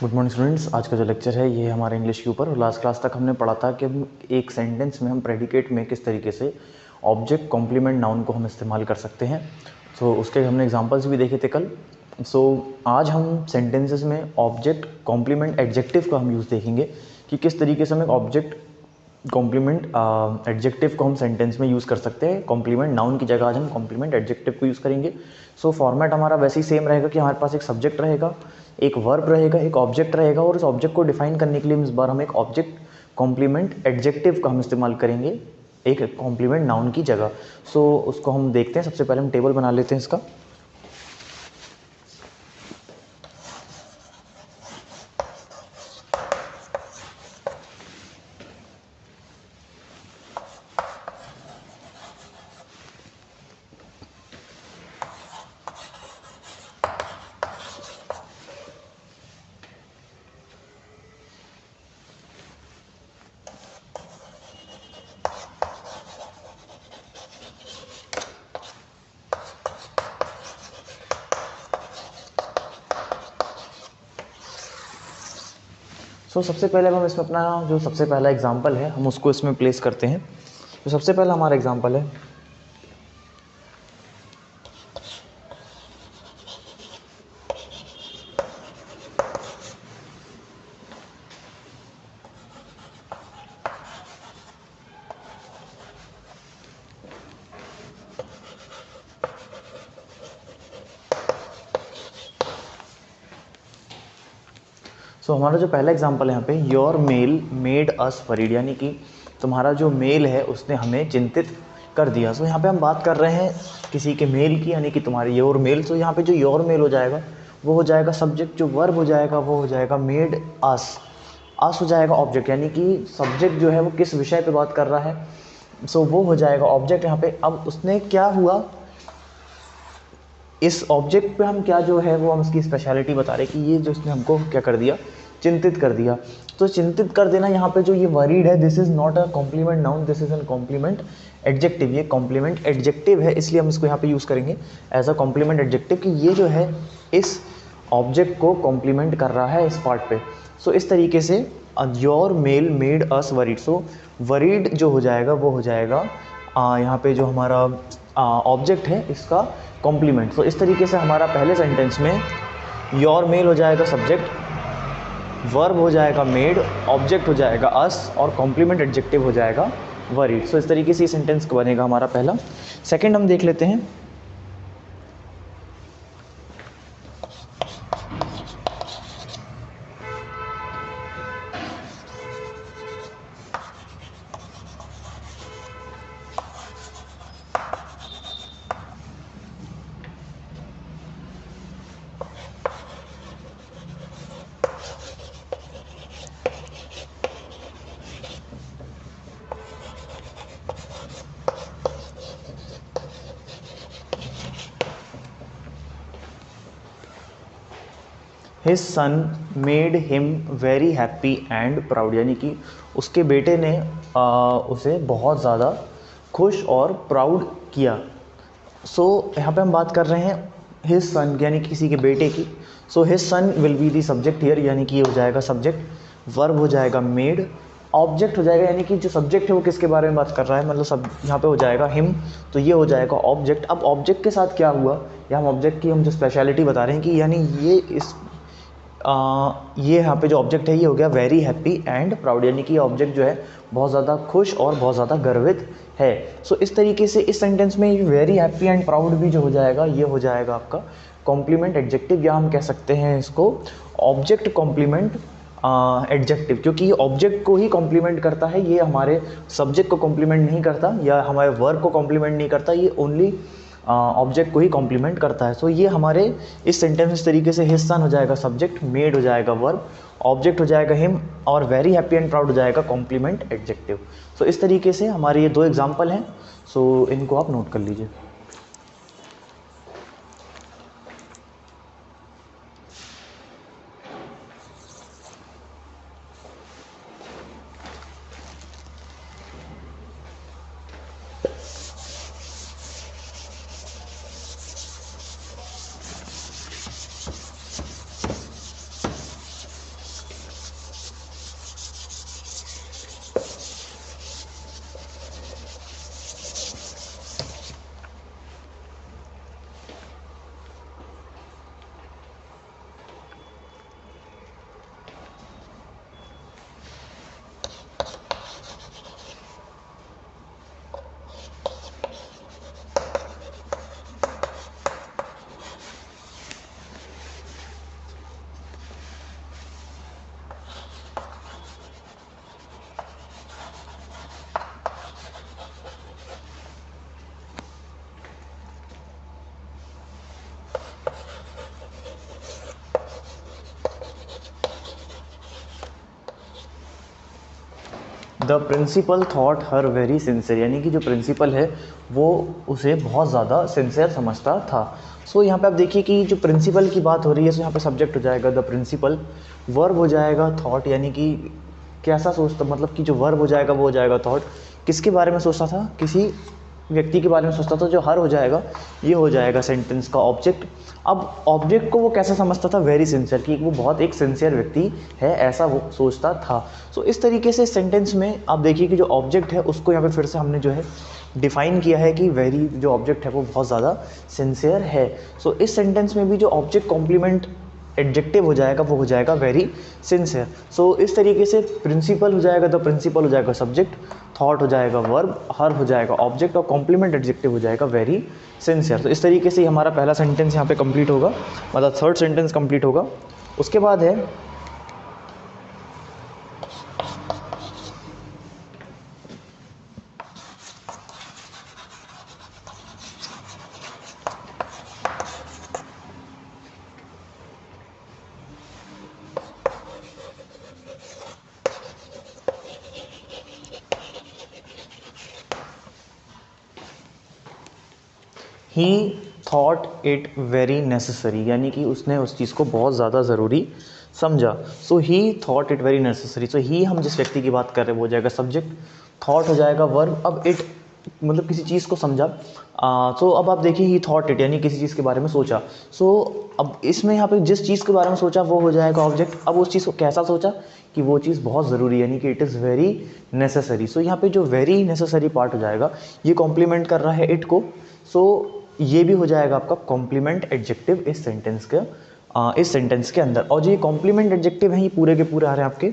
Good morning students. आज का जो लेक्चर है ये हमारे इंग्लिश के ऊपर। लास्ट क्लास तक हमने पढ़ा था कि हम एक सेंटेंस में हम प्रेडिकेट में किस तरीके से ऑब्जेक्ट कॉम्प्लीमेंट नाउन को हम इस्तेमाल कर सकते हैं। तो उसके हमने एग्जांपल्स भी देखे थे कल। आज हम सेंटेंसेस में ऑब्जेक्ट कॉम्प्लीमेंट एडजेक्टिव का हम यूज़ देखेंगे कि किस तरीके से हम एक ऑब्जेक्ट कॉम्प्लीमेंट एडजेक्टिव को हम सेंटेंस में यूज़ कर सकते हैं। कॉम्प्लीमेंट नाउन की जगह आज हम कॉम्प्लीमेंट एडजेक्टिव को यूज़ करेंगे। फॉर्मेट हमारा वैसे ही सेम रहेगा कि हमारे पास एक सब्जेक्ट रहेगा, एक वर्ब रहेगा, एक ऑब्जेक्ट रहेगा और इस ऑब्जेक्ट को डिफाइन करने के लिए इस बार हम एक ऑब्जेक्ट कॉम्प्लीमेंट एडजेक्टिव का हम इस्तेमाल करेंगे एक कॉम्प्लीमेंट नाउन की जगह। उसको हम देखते हैं। सबसे पहले हम टेबल बना लेते हैं इसका। सबसे पहले हम इसमें अपना जो सबसे पहला एग्जांपल है हम उसको इसमें प्लेस करते हैं। तो सबसे पहला हमारा एग्जांपल है हमारा जो पहला एग्जांपल है यहाँ पे, your mail made us worried, यानी कि तुम्हारा जो मेल है उसने हमें चिंतित कर दिया। यहाँ पे हम बात कर रहे हैं किसी के मेल की, यानी कि तुम्हारी योर मेल। यहाँ पे जो योर मेल हो जाएगा वो हो जाएगा सब्जेक्ट, जो वर्ब हो जाएगा वो हो जाएगा मेड अस। अस हो जाएगा ऑब्जेक्ट, यानी कि सब्जेक्ट जो है वो किस विषय पे बात कर रहा है, वो हो जाएगा ऑब्जेक्ट यहाँ पे। अब उसने क्या हुआ, इस ऑब्जेक्ट पे हम क्या जो है वो हम उसकी स्पेशलिटी बता रहे हैं कि ये जो इसने हमको क्या कर दिया, चिंतित कर दिया। तो चिंतित कर देना, यहाँ पे जो ये वरीड है, this is not a complement noun, this is an complement adjective. ये कॉम्प्लीमेंट एडजेक्टिव है, इसलिए हम इसको यहाँ पे यूज़ करेंगे एज अ कॉम्प्लीमेंट एडजेक्टिव कि ये जो है इस ऑब्जेक्ट को कॉम्प्लीमेंट कर रहा है इस पार्ट पे। इस तरीके से your mail made us worried. Worried जो हो जाएगा वो हो जाएगा यहाँ पे जो हमारा ऑब्जेक्ट है इसका कॉम्प्लीमेंट। इस तरीके से हमारा पहले सेंटेंस में योर मेल हो जाएगा सब्जेक्ट, वर्ब हो जाएगा मेड, ऑब्जेक्ट हो जाएगा अस और कॉम्प्लीमेंट एडजेक्टिव हो जाएगा वरीड। इस तरीके से ये सेंटेंस बनेगा हमारा पहला। सेकंड हम देख लेते हैं। His son made him very happy and proud, यानी कि उसके बेटे ने उसे बहुत ज़्यादा खुश और प्राउड किया। यहाँ पे हम बात कर रहे हैं हिज सन यानी किसी के बेटे की। His son will be the subject here, यानी कि ये हो जाएगा सब्जेक्ट, वर्ब हो जाएगा मेड, ऑब्जेक्ट हो जाएगा, यानी कि जो सब्जेक्ट है वो किसके बारे में बात कर रहा है, मतलब सब यहाँ पे हो जाएगा हिम, तो ये हो जाएगा ऑब्जेक्ट। अब ऑब्जेक्ट के साथ क्या हुआ, या हम ऑब्जेक्ट की हम जो स्पेशलिटी बता रहे हैं कि यानी ये यहाँ पे जो ऑब्जेक्ट है ये हो गया वेरी हैप्पी एंड प्राउड, यानी कि ऑब्जेक्ट जो है बहुत ज़्यादा खुश और बहुत ज़्यादा गर्वित है। इस तरीके से इस सेंटेंस में वेरी हैप्पी एंड प्राउड भी जो हो जाएगा ये हो जाएगा आपका कॉम्प्लीमेंट एडजेक्टिव, या हम कह सकते हैं इसको ऑब्जेक्ट कॉम्प्लीमेंट एडजेक्टिव, क्योंकि ये ऑब्जेक्ट को ही कॉम्प्लीमेंट करता है, ये हमारे सब्जेक्ट को कॉम्प्लीमेंट नहीं करता या हमारे वर्ब को कॉम्प्लीमेंट नहीं करता, ये ओनली ऑब्जेक्ट को ही कॉम्प्लीमेंट करता है। ये हमारे इस सेंटेंस इस तरीके से हिज सन हो जाएगा सब्जेक्ट, मेड हो जाएगा वर्ब, ऑब्जेक्ट हो जाएगा हिम और वेरी हैप्पी एंड प्राउड हो जाएगा कॉम्प्लीमेंट एडजेक्टिव। इस तरीके से हमारे ये दो एग्जाम्पल हैं। इनको आप नोट कर लीजिए। The principal thought her very sincere, यानी कि जो प्रिंसिपल है वो उसे बहुत ज़्यादा सिंसियर समझता था। सो यहाँ पे आप देखिए कि जो प्रिंसिपल की बात हो रही है, सो यहाँ पे सब्जेक्ट हो जाएगा द प्रिंसिपल, वर्ब हो जाएगा थॉट, यानी कि कैसा सोचता, मतलब कि जो वर्ब हो जाएगा वो हो जाएगा थॉट, किसके बारे में सोचता था, किसी व्यक्ति के बारे में सोचता था। जो हर हो जाएगा ये हो जाएगा सेंटेंस का ऑब्जेक्ट। अब ऑब्जेक्ट को वो कैसा समझता था, वेरी सिंसियर, कि वो बहुत एक सिंसियर व्यक्ति है ऐसा वो सोचता था। सो इस तरीके से सेंटेंस में आप देखिए कि जो ऑब्जेक्ट है उसको यहाँ पे फिर से हमने जो है डिफाइन किया है कि वेरी जो ऑब्जेक्ट है वो बहुत ज़्यादा सिंसियर है। सो इस सेंटेंस में भी जो ऑब्जेक्ट कॉम्प्लीमेंट एडजेक्टिव हो जाएगा वो हो जाएगा वेरी सिंसियर। सो इस तरीके से प्रिंसिपल हो जाएगा द प्रिंसिपल हो जाएगा सब्जेक्ट, थॉट हो जाएगा वर्ब, हर हो जाएगा ऑब्जेक्ट और कॉम्प्लीमेंट एडजेक्टिव हो जाएगा वेरी सिंसियर। तो इस तरीके से हमारा पहला सेंटेंस यहाँ पे कंप्लीट होगा, मतलब थर्ड सेंटेंस कंप्लीट होगा। उसके बाद है ही थॉट इट वेरी नेसेसरी, यानी कि उसने उस चीज़ को बहुत ज़्यादा ज़रूरी समझा। So he thought it very necessary. So ही हम जिस व्यक्ति की बात कर रहे हैं वो हो जाएगा सब्जेक्ट, थॉट हो जाएगा वर्ब, अब इट मतलब किसी चीज़ को समझा। सो अब आप देखिए ही थॉट इट यानी किसी चीज़ के बारे में सोचा। सो अब इसमें यहाँ पे जिस चीज़ के बारे में सोचा वो हो जाएगा ऑब्जेक्ट। अब उस चीज़ को कैसा सोचा कि वो चीज़ बहुत ज़रूरी है, यानी कि इट इज़ वेरी नेसेसरी। सो यहाँ पे जो वेरी नेसेसरी पार्ट हो जाएगा ये कॉम्प्लीमेंट कर रहा है इट को। सो ये भी हो जाएगा आपका कॉम्प्लीमेंट एडजेक्टिव इस सेंटेंस के अंदर। और जो ये कॉम्प्लीमेंट एडजेक्टिव हैं ये पूरे के पूरे आ रहे हैं आपके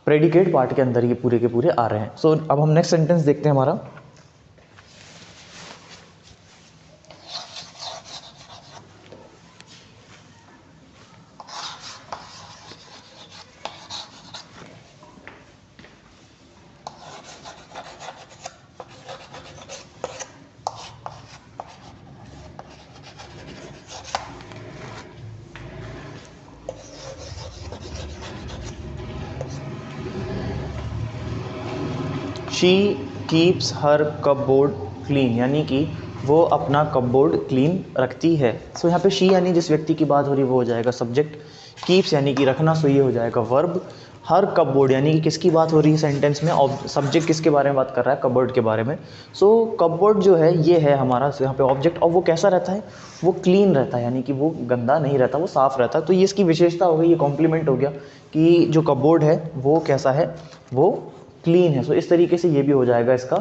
प्रेडिकेट पार्ट के अंदर, ये पूरे के पूरे आ रहे हैं। सो अब हम नेक्स्ट सेंटेंस देखते हैं हमारा। She keeps her cupboard clean, यानी कि वो अपना कपबोर्ड क्लीन रखती है। सो यहाँ पे शी यानी जिस व्यक्ति की बात हो रही है वो हो जाएगा सब्जेक्ट, कीप्स यानी कि रखना, सो ये हो जाएगा वर्ब, हर कपबोर्ड यानी कि किसकी बात हो रही है सेंटेंस में, और सब्जेक्ट किसके बारे में बात कर रहा है, कपबोर्ड के बारे में। सो कपबोर्ड जो है ये है हमारा यहाँ पे ऑब्जेक्ट, और वो कैसा रहता है, वो क्लीन रहता है, यानी कि वो गंदा नहीं रहता, वो साफ़ रहता है। तो ये इसकी विशेषता हो गई, ये कॉम्प्लीमेंट हो गया कि जो कपबोर्ड है वो कैसा है, वो क्लीन है। सो इस तरीके से ये भी हो जाएगा इसका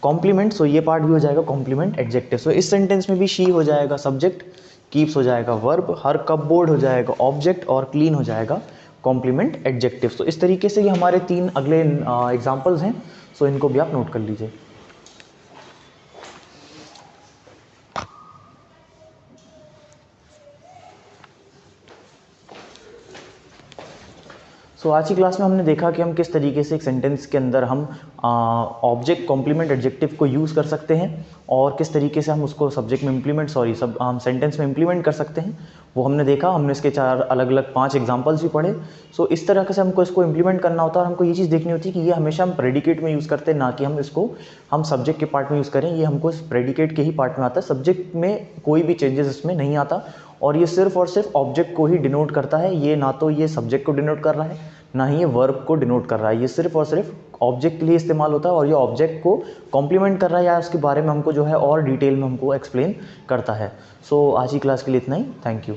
कॉम्प्लीमेंट। सो ये पार्ट भी हो जाएगा कॉम्प्लीमेंट एडजेक्टिव। सो इस सेंटेंस में भी शी हो जाएगा सब्जेक्ट, कीप्स हो जाएगा वर्ब, हर कपबोर्ड हो जाएगा ऑब्जेक्ट और क्लीन हो जाएगा कॉम्प्लीमेंट एडजेक्टिव। सो इस तरीके से ये हमारे 3 अगले एग्जाम्पल्स हैं। सो इनको भी आप नोट कर लीजिए। सो आज की क्लास में हमने देखा कि हम किस तरीके से एक सेंटेंस के अंदर हम ऑब्जेक्ट कॉम्प्लीमेंट एडजेक्टिव को यूज़ कर सकते हैं और किस तरीके से हम उसको सब्जेक्ट में हम सेंटेंस में इम्प्लीमेंट कर सकते हैं, वो हमने देखा। हमने इसके 4 अलग अलग 5 एग्जांपल्स भी पढ़े। सो इस तरह से हमको इसको इम्प्लीमेंट करना होता है, और हमको ये चीज़ देखनी होती है कि ये हमेशा हम प्रेडिकेट में यूज़ करते हैं, ना कि हम सब्जेक्ट के पार्ट में यूज़ करें। ये हमको प्रेडिकेट के ही पार्ट में आता है, सब्जेक्ट में कोई भी चेंजेस इसमें नहीं आता, और ये सिर्फ और सिर्फ ऑब्जेक्ट को ही डिनोट करता है। ये ना तो ये सब्जेक्ट को डिनोट कर रहा है, ना ही ये वर्ब को डिनोट कर रहा है। ये सिर्फ और सिर्फ ऑब्जेक्ट के लिए इस्तेमाल होता है, और ये ऑब्जेक्ट को कॉम्प्लीमेंट कर रहा है या उसके बारे में हमको जो है और डिटेल में हमको एक्सप्लेन करता है। सो आज की क्लास के लिए इतना ही। Thank you.